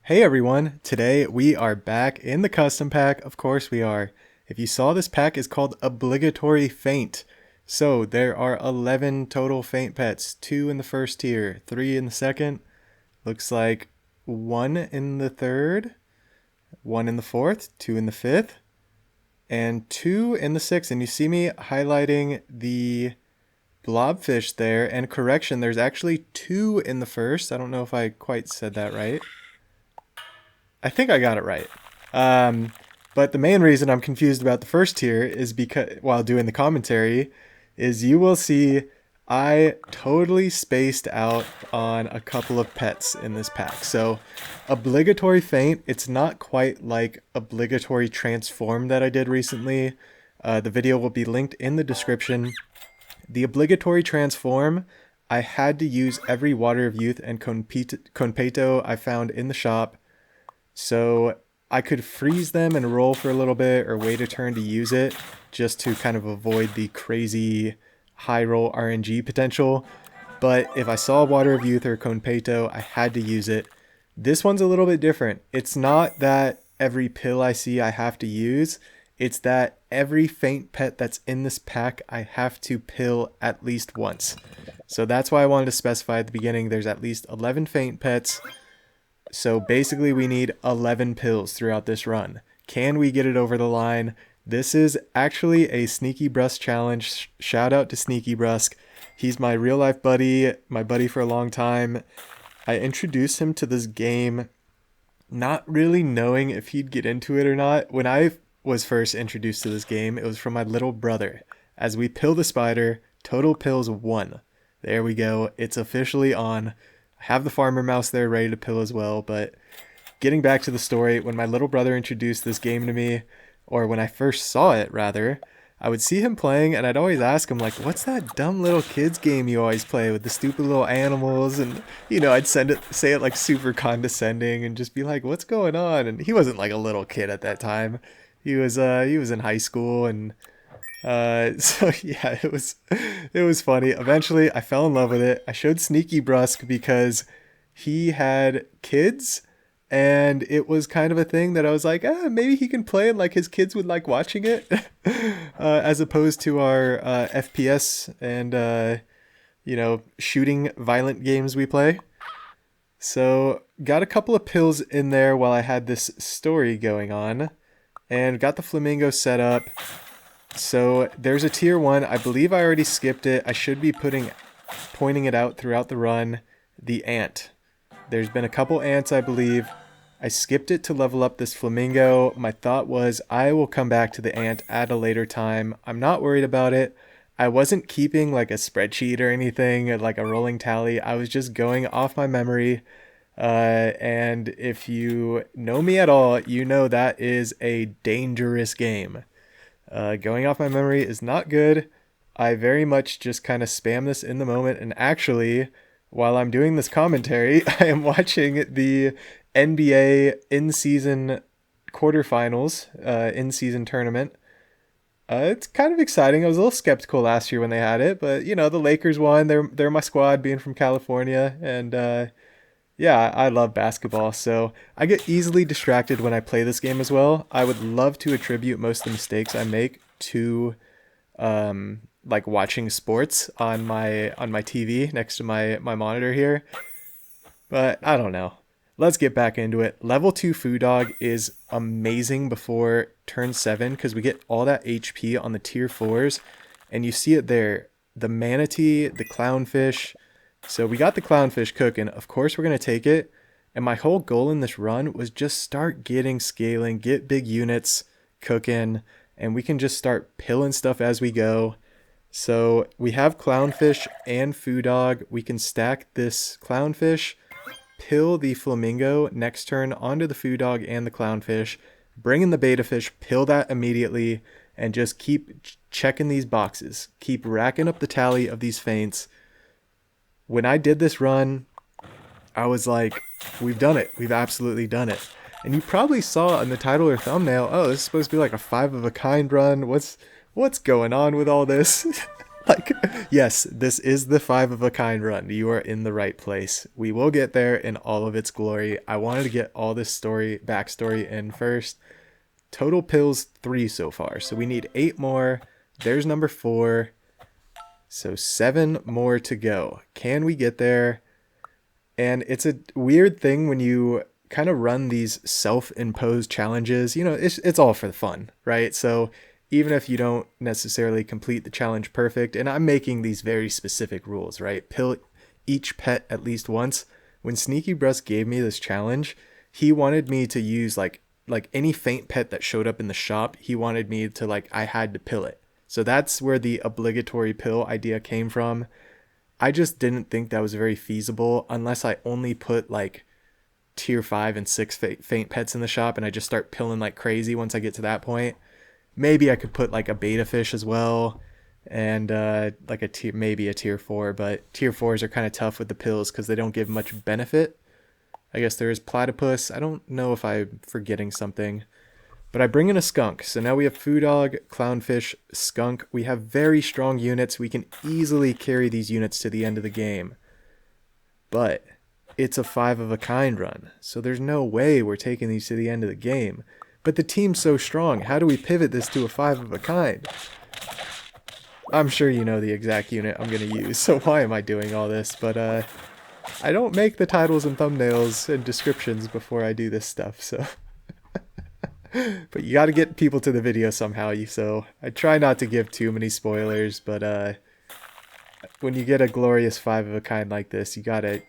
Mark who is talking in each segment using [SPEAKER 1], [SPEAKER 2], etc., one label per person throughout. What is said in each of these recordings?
[SPEAKER 1] Hey everyone, today we are back in the custom pack. Of course we are. If you saw, this pack is called Obligatory Faint. So there are 11 total faint pets, 2 in the first tier, 3 in the second, looks like 1 in the third, 1 in the fourth, 2 in the fifth, and 2 in the sixth. And you see me highlighting the blobfish there, and correction, there's actually 2 in the first. I don't know if I quite said that right. I think I got it right. But the main reason I'm confused about the first tier is because while doing the commentary is you will see I totally spaced out on a couple of pets in this pack. So Obligatory Faint, it's not quite like Obligatory Transform that I did recently. The video will be linked in the description. The Obligatory Transform, I had to use every Water of Youth and Konpeito I found in the shop. So I could freeze them and roll for a little bit or wait a turn to use it just to kind of avoid the crazy high roll RNG potential. But if I saw Water of Youth or Konpeito, I had to use it. This one's a little bit different. It's not that every pill I see I have to use. It's that every faint pet that's in this pack I have to pill at least once. So that's why I wanted to specify at the beginning there's at least 11 faint pets. So basically we need 11 pills throughout this run. Can we get it over the line? This is actually a Sneakybrusk challenge. Shout out to Sneakybrusk. He's my real life buddy, my buddy for a long time. I introduced him to this game not really knowing if he'd get into it or not. When I was first introduced to this game, it was from my little brother. As we pill the spider, total pills 1. There we go. It's officially on. I have the farmer mouse there ready to pill as well, but getting back to the story, when my little brother introduced this game to me, or when I first saw it rather, I would see him playing and I'd always ask him like, what's that dumb little kids game you always play with the stupid little animals? And I'd say it like super condescending and just be like, what's going on? And he wasn't like a little kid at that time. He was in high school, and so yeah, it was funny. Eventually I fell in love with it. I showed Sneakybrusk because he had kids and it was kind of a thing that I was like, maybe he can play and like his kids would like watching it. As opposed to our FPS and shooting violent games we play. So got a couple of pills in there while I had this story going on, and got the flamingo set up. So there's a tier 1. I believe I already skipped it. I should be pointing it out throughout the run. The ant. There's been a couple ants, I believe. I skipped it to level up this flamingo. My thought was I will come back to the ant at a later time. I'm not worried about it. I wasn't keeping like a spreadsheet or anything, like a rolling tally. I was just going off my memory. And if you know me at all, you know that is a dangerous game. Going off my memory is not good. I very much just kind of spam this in the moment. And actually, while I'm doing this commentary, I am watching the NBA in-season quarterfinals, in-season tournament. It's kind of exciting. I was a little skeptical last year when they had it, but the Lakers won. They're my squad, being from California, and yeah, I love basketball, so I get easily distracted when I play this game as well. I would love to attribute most of the mistakes I make to like watching sports on my TV next to my monitor here. But I don't know. Let's get back into it. Level 2 Food Dog is amazing before turn 7 because we get all that HP on the tier 4s, and you see it there. The manatee, the clownfish. So we got the clownfish cooking. Of course we're going to take it. And my whole goal in this run was just start getting scaling, get big units cooking, and we can just start pilling stuff as we go. So we have clownfish and food dog. We can stack this clownfish, pill the flamingo next turn onto the food dog and the clownfish, bring in the beta fish, pill that immediately, and just keep checking these boxes. Keep racking up the tally of these feints. When I did this run, I was like, we've done it. We've absolutely done it. And you probably saw in the title or thumbnail, oh, this is supposed to be like a 5 of a kind run. What's going on with all this? Like, yes, this is the 5 of a kind run. You are in the right place. We will get there in all of its glory. I wanted to get all this backstory in first. Total pills 3 so far. So we need 8 more. There's number 4. So 7 more to go. Can we get there? And it's a weird thing when you kind of run these self-imposed challenges. You know, it's all for the fun, right? So even if you don't necessarily complete the challenge perfect, and I'm making these very specific rules, right? Pill each pet at least once. When Sneakybrusk gave me this challenge, he wanted me to use like any faint pet that showed up in the shop, he wanted me to I had to pill it. So that's where the obligatory pill idea came from. I just didn't think that was very feasible unless I only put tier 5 and 6 faint pets in the shop and I just start pilling like crazy once I get to that point. Maybe I could put a beta fish as well and maybe a tier 4, but tier 4s are kind of tough with the pills because they don't give much benefit. I guess there is platypus. I don't know if I'm forgetting something. But I bring in a skunk. So now we have Foo Dog, Clownfish, Skunk. We have very strong units. We can easily carry these units to the end of the game. But it's a 5 of a kind run. So there's no way we're taking these to the end of the game. But the team's so strong. How do we pivot this to a 5 of a kind? I'm sure you know the exact unit I'm going to use. So why am I doing all this? But I don't make the titles and thumbnails and descriptions before I do this stuff. So... But you got to get people to the video somehow, so I try not to give too many spoilers, but when you get a glorious 5 of a kind like this, you gotta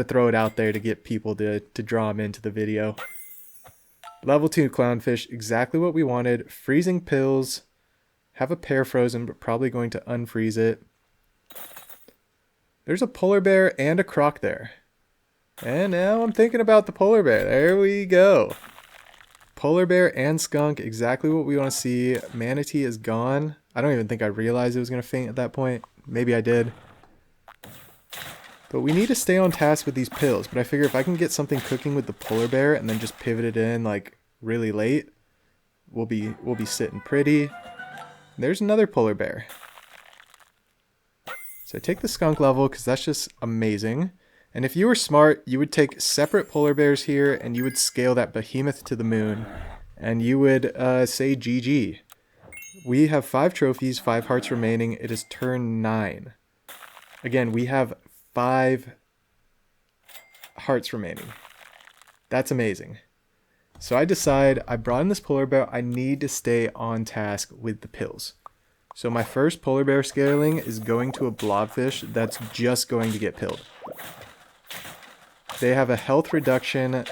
[SPEAKER 1] throw it out there to get people to draw them into the video. Level 2 Clownfish, exactly what we wanted. Freezing pills, have a pair frozen, but probably going to unfreeze it. There's a polar bear and a croc there. And now I'm thinking about the polar bear. There we go. Polar bear and skunk, exactly what we want to see. Manatee is gone. I don't even think I realized it was going to faint at that point. Maybe I did. But we need to stay on task with these pills. But I figure if I can get something cooking with the polar bear and then just pivot it in really late, we'll be sitting pretty. There's another polar bear. So I take the skunk level because that's just amazing. And if you were smart, you would take separate polar bears here and you would scale that behemoth to the moon. And you would say GG. We have 5 trophies, 5 hearts remaining. It is turn 9. Again, we have 5 hearts remaining. That's amazing. So I decide, I brought in this polar bear, I need to stay on task with the pills. So my first polar bear scaling is going to a blobfish that's just going to get pilled. They have a health reduction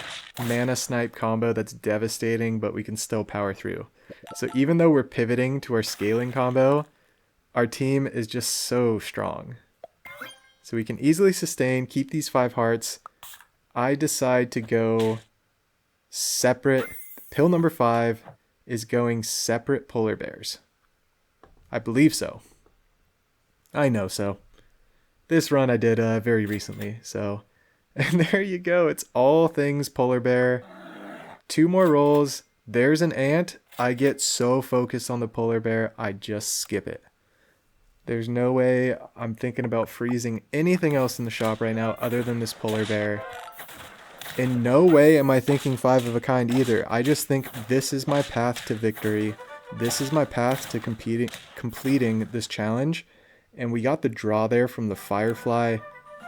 [SPEAKER 1] mana snipe combo that's devastating, but we can still power through. So even though we're pivoting to our scaling combo, our team is just so strong. So we can easily sustain, keep these 5 hearts. I decide to go separate. Pill number 5 is going separate polar bears. I believe so. I know so. This run I did very recently, so... And there you go. It's all things polar bear. 2 more rolls. There's an ant. I get so focused on the polar bear, I just skip it. There's no way I'm thinking about freezing anything else in the shop right now other than this polar bear. In no way am I thinking 5 of a kind either. I just think this is my path to victory. This is my path to completing this challenge. And we got the draw there from the firefly.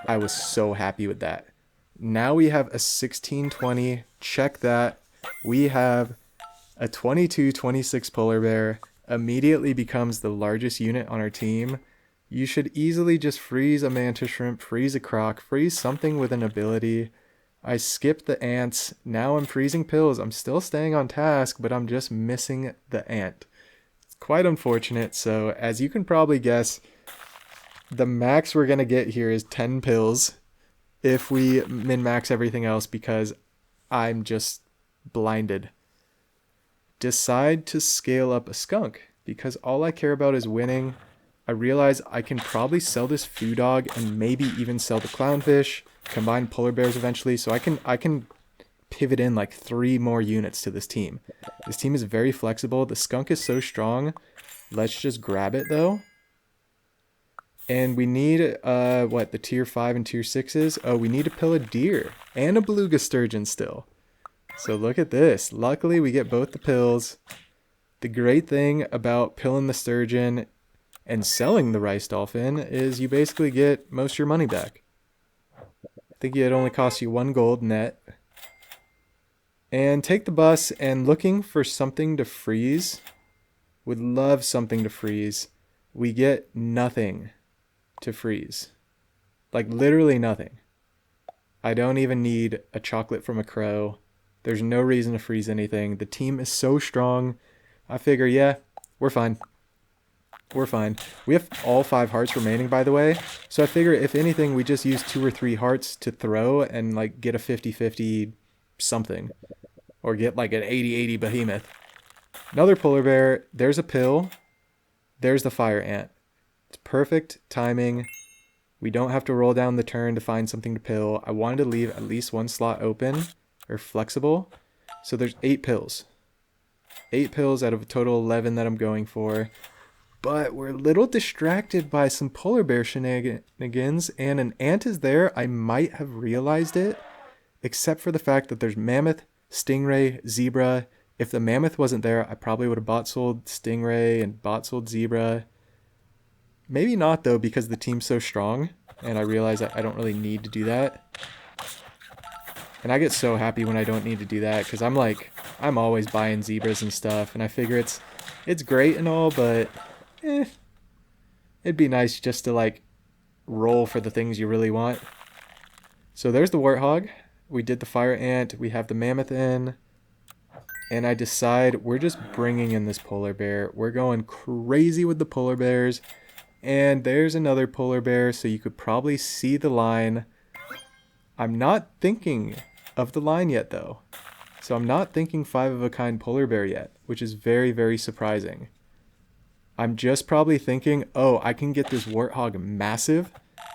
[SPEAKER 1] I was so happy with that. Now we have a 1620. Check that. We have a 2226 polar bear. Immediately becomes the largest unit on our team. You should easily just freeze a mantis shrimp, freeze a croc, freeze something with an ability. I skipped the ants. Now I'm freezing pills. I'm still staying on task, but I'm just missing the ant. It's quite unfortunate. So as you can probably guess, the max we're going to get here is 10 pills if we min-max everything else because I'm just blinded. Decide to scale up a skunk because all I care about is winning. I realize I can probably sell this Foo Dog and maybe even sell the clownfish, combine polar bears eventually, so I can pivot in 3 more units to this team. This team is very flexible. The skunk is so strong. Let's just grab it though. And we need, what, the tier 5 and tier 6s? Oh, we need to pill a deer and a beluga sturgeon still. So look at this. Luckily, we get both the pills. The great thing about pilling the sturgeon and selling the rice dolphin is you basically get most of your money back. I think it only costs you 1 gold net. And take the bus, and looking for something to freeze. Would love something to freeze. We get nothing to freeze. Like literally nothing. I don't even need a chocolate from a crow. There's no reason to freeze anything. The team is so strong. I figure, yeah, we're fine. We're fine. We have all 5 hearts remaining, by the way. So I figure if anything, we just use 2 or 3 hearts to throw and like get a 50-50 something. Or get like an 80-80 behemoth. Another polar bear. There's a pill. There's the fire ant. It's perfect timing. We don't have to roll down the turn to find something to pill. I wanted to leave at least 1 slot open or flexible. So there's 8 pills. 8 pills out of a total 11 that I'm going for. But we're a little distracted by some polar bear shenanigans, and an ant is there. I might have realized it, except for the fact that there's mammoth, stingray, zebra. If the mammoth wasn't there, I probably would have bot sold stingray and bot sold zebra. Maybe not though, because the team's so strong, and I realize that I don't really need to do that. And I get so happy when I don't need to do that, because I'm always buying zebras and stuff, and I figure it's great and all, but it'd be nice just to like roll for the things you really want. So there's the warthog. We did the fire ant. We have the mammoth in. And I decide we're just bringing in this polar bear. We're going crazy with the polar bears. And there's another polar bear, so you could probably see the line. I'm not thinking of the line yet, though. So I'm not thinking 5 of a kind polar bear yet, which is very, very surprising. I'm just probably thinking, oh, I can get this warthog massive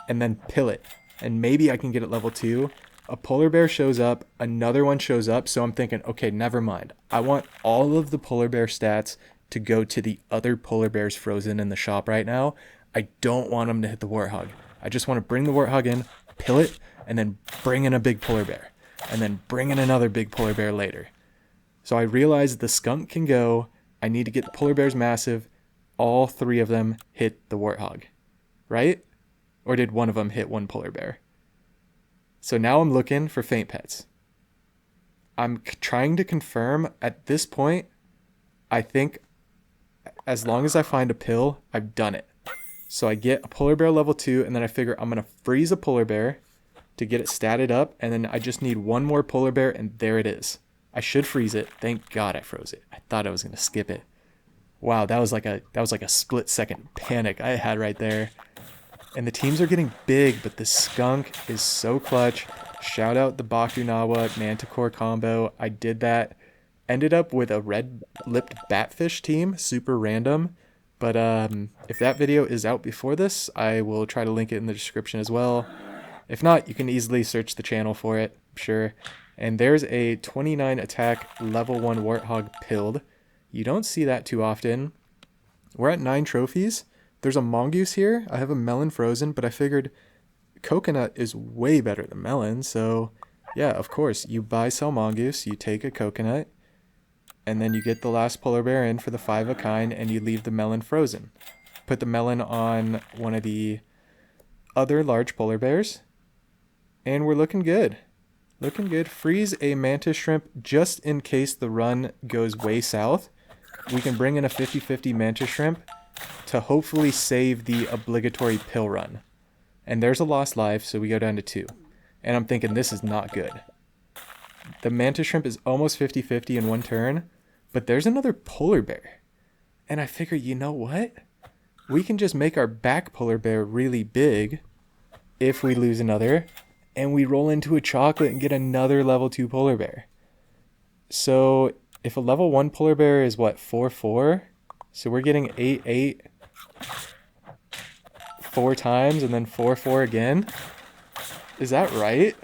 [SPEAKER 1] and then pill it. And maybe I can get it level 2. A polar bear shows up, another one shows up, so I'm thinking, okay, never mind. I want all of the polar bear stats to go to the other polar bears frozen in the shop right now. I don't want them to hit the warthog. I just want to bring the warthog in, pill it, and then bring in a big polar bear. And then bring in another big polar bear later. So I realized the skunk can go. I need to get the polar bears massive. All 3 of them hit the warthog. Right? Or did one of them hit 1 polar bear? So now I'm looking for faint pets. I'm trying to confirm at this point. I think as long as I find a pill, I've done it. So I get a polar bear level 2, and then I figure I'm going to freeze a polar bear to get it statted up, and then I just need 1 more polar bear, and there it is. I should freeze it. Thank God I froze it. I thought I was going to skip it. Wow, that was like a split-second panic I had right there. And the teams are getting big, but the skunk is so clutch. Shout out the Bakunawa Manticore combo. I did that. Ended up with a red-lipped batfish team. Super random. But if that video is out before this, I will try to link it in the description as well. If not, you can easily search the channel for it, I'm sure. And there's a 29 attack level 1 warthog pilled. You don't see that too often. We're at 9 trophies. There's a mongoose here. I have a melon frozen, but I figured coconut is way better than melon. So yeah, of course, you buy sell mongoose, you take a coconut, and then you get the last polar bear in for the 5 of a kind, and you leave the melon frozen. Put the melon on one of the other large polar bears, and we're looking good. Looking good. Freeze a mantis shrimp just in case the run goes way south. We can bring in a 50-50 mantis shrimp to hopefully save the obligatory pill run. And there's a lost life, so we go down to 2. And I'm thinking this is not good. The mantis shrimp is almost 50-50 in 1 turn, but there's another polar bear. And I figure, you know what? We can just make our back polar bear really big if we lose another, and we roll into a chocolate and get another level 2 polar bear. So if a level 1 polar bear is what, 4-4? So we're getting 8-8 4 times and then 4-4 again. Is that right?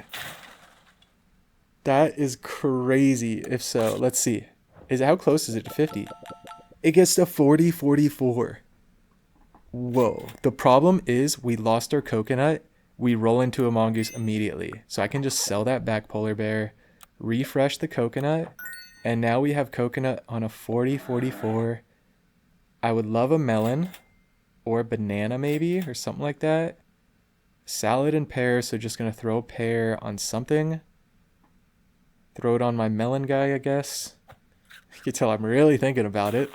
[SPEAKER 1] That is crazy. If so, let's see. How close is it to 50? It gets to 40-44. Whoa. The problem is we lost our coconut. We roll into a mongoose immediately. So I can just sell that back polar bear, refresh the coconut, and now we have coconut on a 40-44. I would love a melon or a banana maybe or something like that. Salad and pear, so just going to throw a pear on something. Throw it on my melon guy, I guess. You can tell I'm really thinking about it.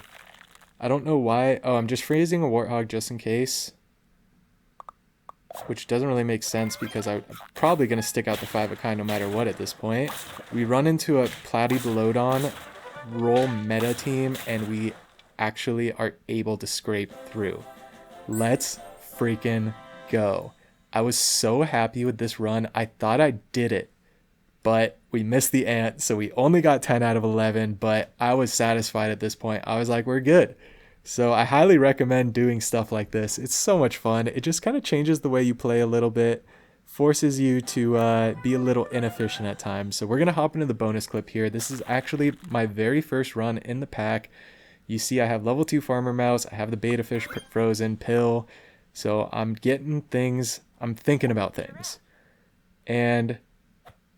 [SPEAKER 1] I don't know why. Oh, I'm just freezing a warthog just in case. Which doesn't really make sense because I'm probably going to stick out the 5 of kind no matter what at this point. We run into a Platypelodon roll meta team and we actually are able to scrape through. Let's freaking go. I was so happy with this run. I thought I did it, but we missed the ant, so we only got 10 out of 11, but I was satisfied at this point. I was like, we're good. So I highly recommend doing stuff like this. It's so much fun. It just kind of changes the way you play a little bit, forces you to be a little inefficient at times. So we're going to hop into the bonus clip here. This is actually my very first run in the pack. You see I have level 2 farmer mouse. I have the beta fish frozen pill. So I'm getting things. I'm thinking about things. And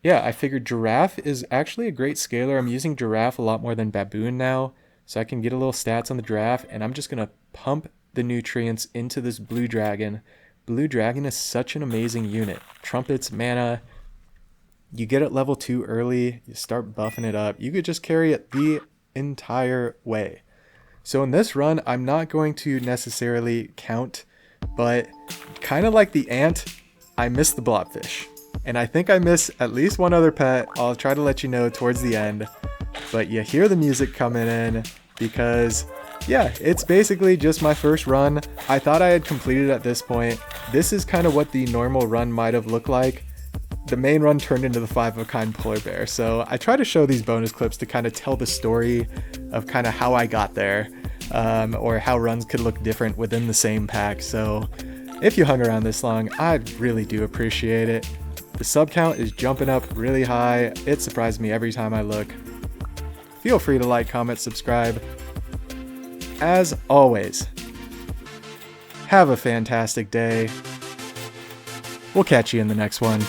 [SPEAKER 1] yeah, I figured giraffe is actually a great scaler. I'm using giraffe a lot more than baboon now. So I can get a little stats on the giraffe. And I'm just going to pump the nutrients into this blue dragon. Blue dragon is such an amazing unit. Trumpets, mana. You get it level 2 early. You start buffing it up. You could just carry it the entire way. So in this run, I'm not going to necessarily count, but kind of like the ant, I missed the blobfish. And I think I miss at least one other pet. I'll try to let you know towards the end. But you hear the music coming in because, yeah, it's basically just my first run. I thought I had completed at this point. This is kind of what the normal run might have looked like. The main run turned into the 5 of a kind polar bear. So I try to show these bonus clips to kind of tell the story of kind of how I got there, or how runs could look different within the same pack. So if you hung around this long, I really do appreciate it. The sub count is jumping up really high. It surprised me every time I look. Feel free to like, comment, subscribe. As always, have a fantastic day. We'll catch you in the next one.